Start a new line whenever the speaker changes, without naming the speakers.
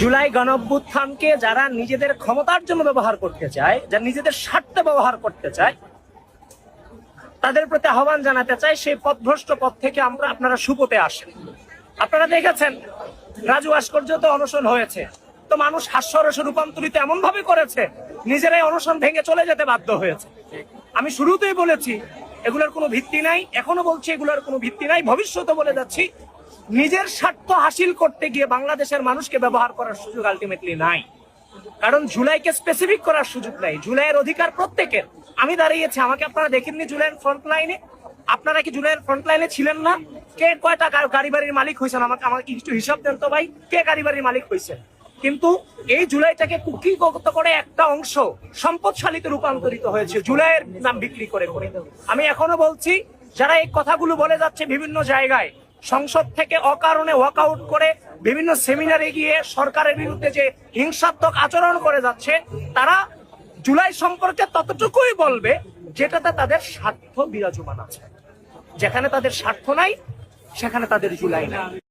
জুলাই গণঅভ্যুত্থানকে যারা নিজেদের ক্ষমতার জন্য ব্যবহার করতে চায়, যারা নিজেদের স্বার্থে ব্যবহার করতে চায়, তাদের প্রতি আহ্বান জানাতে চাই সেই পথভ্রষ্ট পথ থেকে আপনারা সুপথে আসেন। আপনারা দেখেছেন রাজু ভাস্কর্যতে অনশন হয়েছে, তো মানুষ হাস্যরসে রূপান্তরিত এমন ভাবে করেছে নিজেরাই অনশন ভেঙে চলে যেতে বাধ্য হয়েছে। আমি শুরুতেই বলেছি এগুলোর কোনো ভিত্তি নাই, এখনো বলছি এগুলোর কোনো ভিত্তি নাই, ভবিষ্যতে বলে যাচ্ছি নিজের স্বার্থ হাসিল করতে গিয়ে বাংলাদেশের মানুষকে ব্যবহার করার সুযোগ আলটিমেটলি নাই। কারণ জুলাইকে স্পেসিফিক করার সুযোগ নাই, জুলাইয়ের অধিকার প্রত্যেকের। আমি দাঁড়িয়েছি, আমাকে আপনারা দেখেননি জুলাইয়ের ফ্রন্ট লাইনে? আপনারা কি জুলাইয়ের ফ্রন্ট লাইনে ছিলেন না? কে কয়টা গাড়ি বাড়ির মালিক হয়েছেন? আমাকে কিছু হিসাব দেন তো ভাই, কে গাড়ি বাড়ির মালিক হয়েছেন? কিন্তু এই জুলাইটাকে কুক্ষিগত করে একটা অংশ সম্পদশালীতে রূপান্তরিত হয়েছে জুলাইয়ের নাম বিক্রি করে করে। আমি এখনো বলছি যারা এই কথাগুলো বলে যাচ্ছে বিভিন্ন জায়গায়, সংসদ থেকে অকারণে ওয়াকআউট করে বিভিন্ন সেমিনারে গিয়ে সরকারের বিরুদ্ধে যে হিংসাত্মক আচরণ করে যাচ্ছে, তারা জুলাই সম্পর্কে ততটুকুই বলবে যেটাতে তাদের স্বার্থ বিরাজমান আছে। যেখানে তাদের স্বার্থ নাই সেখানে তাদের জুলাই নাই।